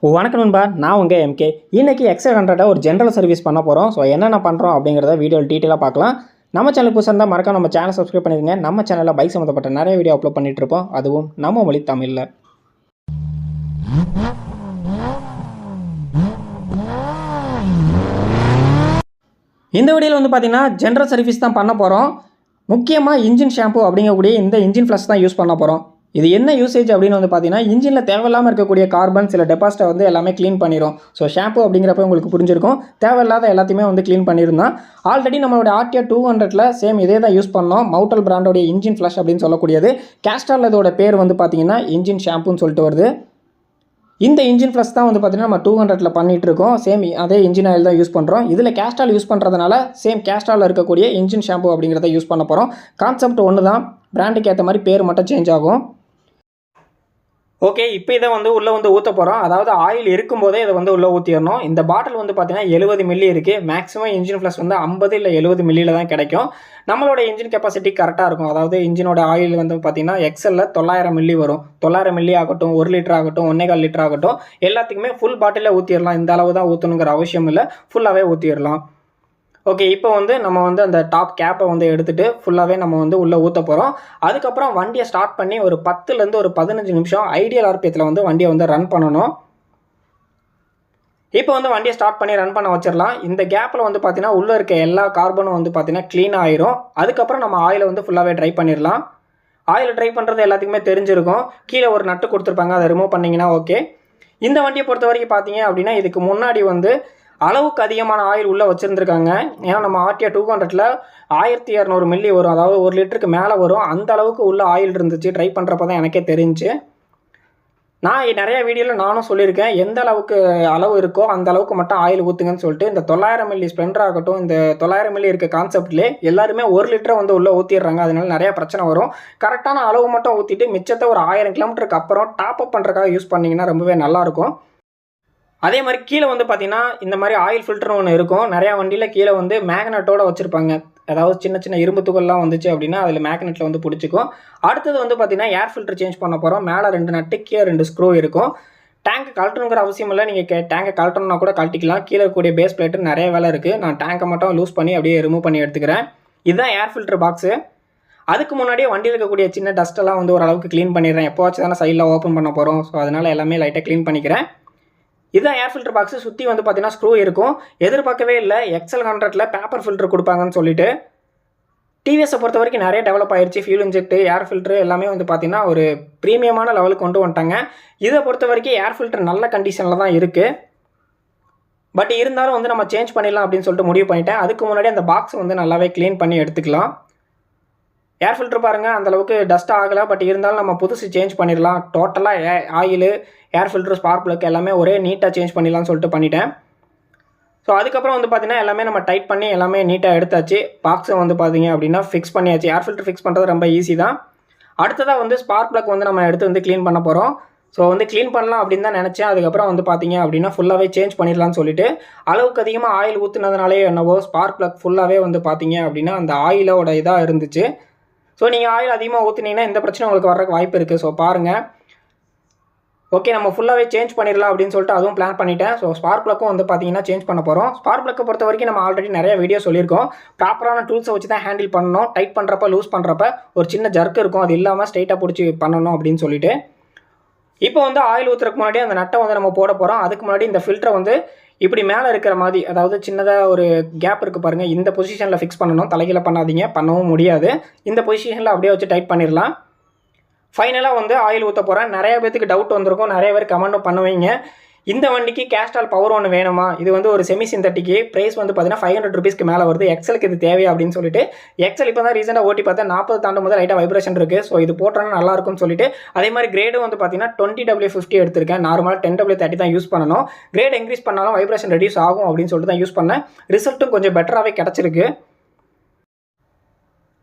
வணக்கம் நண்பா, நான் உங்கள் எம்கே. இன்றைக்கி XL100 ஒரு ஜென்ரல் சர்வீஸ் பண்ண போகிறோம். ஸோ என்னென்ன பண்ணுறோம் அப்படிங்கிறத வீடியோவில் டீட்டெயிலாக பார்க்கலாம். நம்ம சேனல் புதுசாக இருந்தால் மறக்காம நம்ம சேனல் சப்ஸ்கிரைப் பண்ணிடுங்க. நம்ம சேனலில் பைக் சம்மந்தப்பட்ட நிறைய வீடியோ அப்லோட் பண்ணிகிட்ருப்போம், அதுவும் நம்ம மொழி தமிழில். இந்த வீடியோவில் வந்து பார்த்திங்கன்னா ஜென்ரல் சர்வீஸ் தான் பண்ண போகிறோம். முக்கியமாக இன்ஜின் ஷாம்பு அப்படிங்கக்கூடிய இந்த இன்ஜின் ஃப்ளஷ் தான் யூஸ் பண்ண போகிறோம். இது என்ன யூசேஜ் அப்படின்னு வந்து பார்த்தீங்கன்னா, இன்ஜினில் தேவையில்லாமல் இருக்கக்கூடிய கார்பன் சில டெபாசிட்டை வந்து எல்லாமே க்ளீன் பண்ணிடும். ஸோ ஷாம்பு அப்படிங்கிறப்ப உங்களுக்கு புரிஞ்சிருக்கும், தேவையில்லாத எல்லாத்தையுமே வந்து க்ளீன் பண்ணியிருந்தோம். ஆல்ரெடி நம்மளோட RTR 200ல் சேம் இதே தான் யூஸ் பண்ணோம். மவுட்டல் பிராண்டோடைய இன்ஜின் ஃப்ளஷ் அப்படின்னு சொல்லக்கூடியது. கேஸ்ட்ரால் இதோட பேர் வந்து பார்த்தீங்கன்னா இன்ஜின் ஷாம்புன்னு சொல்லிட்டு வருது. இந்த இன்ஜின் ஃப்ளஷ் தான் வந்து பார்த்திங்கன்னா நம்ம 200ல் பண்ணிகிட்டு இருக்கோம். சேம் அதே இன்ஜின் ஆயில் தான் யூஸ் பண்ணுறோம். இதில் கேஸ்ட்ரால் யூஸ் பண்ணுறதுனால சேம் கேஸ்ட்ராலில் இருக்கக்கூடிய இன்ஜின் ஷாம்பு அப்படிங்கிறத யூஸ் பண்ண போகிறோம். கான்செப்ட் ஒன்று தான், பிராண்டுக்கு ஏற்ற மாதிரி பேர் மட்டும் சேஞ்ச் ஆகும். ஓகே, இப்போ இதை வந்து உள்ளே வந்து ஊற்ற போகிறோம். அதாவது ஆயில் இருக்கும்போதே இதை வந்து உள்ளே ஊற்றிடணும். இந்த பாட்டில் வந்து பார்த்தீங்கன்னா 70 மில்லி இருக்குது. மேக்ஸிமம் இன்ஜின் ஃப்ளஷ் வந்து 50 இல்லை 70 மில்லியில் தான் கிடைக்கும். நம்மளோட இன்ஜின் கெப்பாசிட்டி கரெக்டாக இருக்கும். அதாவது இன்ஜினோட ஆயில் வந்து பார்த்திங்கன்னா XLல 900 மில்லி வரும். 900 மில்லி ஆகட்டும், 1 லிட்டர் ஆகட்டும், 1.25 லிட்டர் ஆகட்டும், எல்லாத்துக்குமே ஃபுல் பாட்டிலே ஊற்றிடலாம். இந்த அளவு தான் ஊற்றணுங்கிற அவசியம் இல்லை, ஃபுல்லாகவே ஊற்றிடலாம். ஓகே, இப்போ வந்து நம்ம வந்து அந்த டாப் கேப்பை வந்து எடுத்துகிட்டு ஃபுல்லாகவே நம்ம வந்து உள்ளே ஊற்ற போகிறோம். அதுக்கப்புறம் வண்டியை ஸ்டார்ட் பண்ணி ஒரு 10லேருந்து ஒரு 15 நிமிஷம் ஐடியல் RPMத்தில் வந்து வண்டியை வந்து ரன் பண்ணணும். இப்போ வந்து வண்டியை ஸ்டார்ட் பண்ணி ரன் பண்ண வச்சிடலாம். இந்த கேப்பில் வந்து பார்த்திங்கன்னா உள்ளே இருக்க எல்லா கார்பனும் வந்து பார்த்திங்கன்னா க்ளீன் ஆயிரும். அதுக்கப்புறம் நம்ம ஆயிலை வந்து ஃபுல்லாகவே ட்ரை பண்ணிடலாம். ஆயில் ட்ரை பண்ணுறது எல்லாத்துக்குமே தெரிஞ்சிருக்கும். கீழே ஒரு நட்டு கொடுத்துருப்பாங்க, அதை ரிமூவ் பண்ணிங்கன்னா ஓகே. இந்த வண்டியை பொறுத்த வரைக்கும் பார்த்தீங்க அப்படின்னா இதுக்கு முன்னாடி வந்து அளவுக்கு அதிகமான ஆயில் உள்ளே வச்சுருந்துருக்காங்க. ஏன்னா நம்ம RTR 200ல் 1200 மில்லி வரும், அதாவது 1 லிட்டருக்கு மேலே வரும். அந்த அளவுக்கு உள்ள ஆயில் இருந்துச்சு. ட்ரை பண்ணுறப்ப தான் எனக்கே தெரிஞ்சு. நான் நிறைய வீடியோவில் நானும் சொல்லியிருக்கேன், எந்த அளவுக்கு அளவு இருக்கோ அந்த அளவுக்கு மட்டும் ஆயில் ஊற்றுங்கன்னு சொல்லிட்டு. இந்த 900 மில்லி ஸ்ப்ளெண்டர் ஆகட்டும், இந்த 900 மில்லி இருக்க கான்செப்ட்லேயே எல்லாருமே 1 லிட்டரை வந்து உள்ளே ஊற்றிடுறாங்க. அதனால நிறையா பிரச்சனை வரும். கரெக்டான அளவு மட்டும் ஊற்றிட்டு மிச்சத்தை ஒரு 1000 கிலோமீட்டருக்கு அப்புறம் டாப் அப் பண்ணுறதுக்காக யூஸ் பண்ணிங்கன்னா ரொம்பவே நல்லாயிருக்கும். அதே மாதிரி கீழே வந்து பார்த்திங்கன்னா இந்த மாதிரி ஆயில் ஃபில்டர்னு ஒன்று இருக்கும். நிறையா வண்டியில் கீழே வந்து மேக்னெட்டோடு வச்சுருப்பாங்க. அதாவது சின்ன சின்ன இரும்பு துகள்லாம் வந்துச்சு அப்படின்னா அதில் மேக்னெட்டில் வந்து பிடிச்சிக்கும். அடுத்தது வந்து பார்த்திங்கன்னா ஏர் ஃபில்டர் சேஞ்ச் பண்ண போகிறோம். மேலே 2 நட்டு, கீழே 2 ஸ்க்ரூ இருக்கும். டேங்க் கழட்டணுங்கிற அவசியம் இல்லை, நீங்கள் டேங்கை கழட்டணுன்னா கூட கழட்டிக்கலாம். கீழே இருக்கக்கூடிய பேஸ் பிளேட்டு நிறைய வேலை இருக்குது. நான் டேங்கை மட்டும் லூஸ் பண்ணி அப்படியே ரிமூவ் பண்ணி எடுத்துக்கிறேன். இதுதான் ஏர் ஃபில்டர் பாக்ஸு. அதுக்கு முன்னாடியே வண்டியில் இருக்கக்கூடிய சின்ன டஸ்ட்டெல்லாம் வந்து ஓரளவுக்கு க்ளீன் பண்ணிடுறேன். எப்போவாச்சும் தானே சைடில் ஓப்பன் பண்ண போகிறோம். ஸோ அதனால் எல்லாமே லைட்டாக க்ளீன் பண்ணிக்கிறேன். இதுதான் ஏர் ஃபில்டர் பாக்ஸு. சுற்றி வந்து பார்த்தீங்கன்னா ஸ்க்ரூ இருக்கும். எதிர்பார்க்கவே இல்லை XL100ல் பேப்பர் ஃபில்டர் கொடுப்பாங்கன்னு சொல்லிட்டு. டிவிஎஸை பொறுத்த வரைக்கும் நிறைய டெவலப் ஆயிடுச்சு. ஃபியூல் இன்ஜெக்ட்டு, ஏர் ஃபில்ட்ரு எல்லாமே வந்து பார்த்திங்கன்னா ஒரு ப்ரீமியமான லெவலுக்கு கொண்டு வந்துட்டாங்க. இதை பொறுத்த வரைக்கும் ஏர் ஃபில்டர் நல்ல கண்டிஷனில் தான் இருக்குது. பட் இருந்தாலும் வந்து நம்ம சேஞ்ச் பண்ணிடலாம் அப்படின்னு சொல்லிட்டு முடிவு பண்ணிட்டேன். அதுக்கு முன்னாடி அந்த பாக்ஸ் வந்து நல்லாவே க்ளீன் பண்ணி எடுத்துக்கலாம். ஏர் ஃபில்டர் பாருங்கள், அந்தளவுக்கு டஸ்ட் ஆகலை. பட் இருந்தாலும் நம்ம புதுசு சேஞ்ச் பண்ணிடலாம். டோட்டலாக oil, air filter, spark plug எல்லாமே ஒரே நீட்டாக சேஞ்ச் பண்ணிடலாம்னு சொல்லிட்டு பண்ணிட்டேன். ஸோ அதுக்கப்புறம் வந்து பார்த்திங்கன்னா எல்லாமே நம்ம டைட் பண்ணி எல்லாமே நீட்டாக எடுத்தாச்சு. பாக்ஸை வந்து பார்த்திங்க அப்படின்னா ஃபிக்ஸ் பண்ணியாச்சு. ஏர் ஃபில்டர் ஃபிக்ஸ் பண்ணுறது ரொம்ப ஈஸி தான். அடுத்ததாக வந்து ஸ்பார்க் ப்ளக் வந்து நம்ம எடுத்து வந்து க்ளீன் பண்ண போகிறோம். ஸோ வந்து க்ளீன் பண்ணலாம் அப்படின்னு தான் நினச்சேன். அதுக்கப்புறம் வந்து பார்த்திங்க அப்படின்னா ஃபுல்லாகவே சேஞ்ச் பண்ணிடலாம்னு சொல்லிட்டு அளவுக்கு அதிகமாக ஆயில் ஊற்றுனதுனாலே என்னவோ ஸ்பார்க் ப்ளக் ஃபுல்லாகவே வந்து பார்த்திங்க அப்படின்னா அந்த ஆயிலோட இதாக இருந்துச்சு. ஸோ நீங்கள் ஆயில் அதிகமாக ஊற்றினீங்கன்னா இந்த பிரச்சனை உங்களுக்கு வர்றதுக்கு வாய்ப்பு இருக்குது. ஸோ பாருங்கள். ஓகே, நம்ம ஃபுல்லாகவே சேஞ்ச் பண்ணிடலாம் அப்படின்னு சொல்லிட்டு அதுவும் பிளான் பண்ணிட்டேன். ஸோ ஸ்பார்க் ப்ளக்கும் வந்து பார்த்தீங்கன்னா சேஞ்ச் பண்ண போகிறோம். ஸ்பார்க் ப்ளக்கை பொறுத்த வரைக்கும் நம்ம ஆல்ரெடி நிறைய வீடியோ சொல்லியிருக்கோம். ப்ராப்பரான டூல்ஸை வச்சு தான் ஹேண்டில் பண்ணணும். டைட் பண்ணுறப்ப, லூஸ் பண்ணுறப்ப ஒரு சின்ன ஜர்க் இருக்கும், அது இல்லாமல் ஸ்ட்ரைட்டாக பிடிச்சி பண்ணணும் அப்படின்னு சொல்லிட்டு. இப்போ வந்து ஆயில் ஊற்றுறதுக்கு முன்னாடி அந்த நட்டை வந்து நம்ம போட போகிறோம். அதுக்கு முன்னாடி இந்த ஃபில்டரை வந்து இப்படி மேலே இருக்கிற மாதிரி, அதாவது சின்னதாக ஒரு கேப் இருக்குது பாருங்கள், இந்த பொசிஷனில் ஃபிக்ஸ் பண்ணணும். தலைகீழ பண்ணாதீங்க, பண்ணவும் முடியாது. இந்த பொசிஷனில் அப்படியே வச்சு டைட் பண்ணிடலாம். ஃபைனலாக வந்து ஆயில் ஊற்ற போகிறேன். நிறைய பேருக்கு டவுட் வந்திருக்கும், நிறைய பேர் கமெண்ட்டும் பண்ணுவீங்க, இந்த வண்டிக்கு கேஸ்ட்ரால் பவர் ஒன்று வேணுமா, இது வந்து ஒரு செமி சிந்தட்டிக்கு ப்ரைஸ் வந்து பார்த்தீங்கன்னா 500 ருபீஸ்க்கு மேலே வருது, எக்ஸலுக்கு இது தேவையா அப்படின்னு சொல்லிட்டு. எக்ஸல் இப்போ தான் ரீசெண்டாக ஓட்டி பார்த்தா 40 தாண்டும் போது லைட்டாக வைப்ரேஷன் இருக்குது. ஸோ இது போட்டோன்னா நல்லாயிருக்கும்னு சொல்லிட்டு. அதே மாதிரி கிரேடும் வந்து பார்த்தீங்கன்னா 20W50 எடுத்திருக்கேன். நார்மலாக 10W30 தான் யூஸ் பண்ணணும். கிரேட் இன்க்ரீஸ் பண்ணாலும் வைப்ரேஷன் ரெடியூஸ் ஆகும் அப்படின்னு சொல்லிட்டு தான் யூஸ் பண்ணேன். ரிசல்ட்டும் கொஞ்சம் பெட்டராகவே கிடச்சிருக்கு.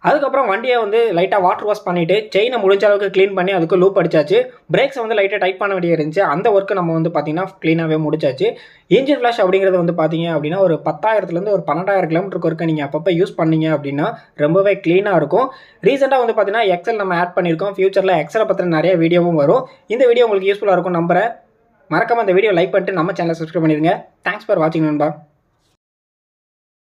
அதுக்கப்புறம் வண்டியை வந்து லைட்டாக வாட்டர் வாஷ் பண்ணிவிட்டு செயினை முடிஞ்ச அளவுக்கு க்ளீன் பண்ணி அதுக்கு லூப் அடிச்சாச்சு. பிரேக்ஸை வந்து லைட்டாக டைட் பண்ண வேண்டிய இருந்துச்சு. அந்த ஒர்க்கு நம்ம வந்து பார்த்திங்கன்னா க்ளீனாகவே முடிச்சாச்சு. இன்ஜின் ஃப்ளாஷ் அப்படிங்கிறது வந்து பார்த்திங்க அப்படின்னா ஒரு 10,000லேருந்து ஒரு 12,000 கிலோமீட்டருக்கு ஒர்க்கு நீங்கள் அப்பப்போ யூஸ் பண்ணிங்க அப்படின்னா ரொம்பவே க்ளீனாக இருக்கும். ரீசெண்டாக வந்து பார்த்திங்கன்னா XL நம்ம ஆட் பண்ணியிருக்கோம். ஃபியூச்சரில் XL பற்றின நிறைய வீடியோவும் வரும். இந்த வீடியோ உங்களுக்கு யூஸ்ஃபுல்லாக இருக்கும் நம்புகிறேன். மறக்காம இந்த வீடியோ லைக் பண்ணிட்டு நம்ம சேனலை சப்ஸ்கிரைப் பண்ணிடுங்க. தேங்க்ஸ் ஃபார் வாட்சிங் நண்பா.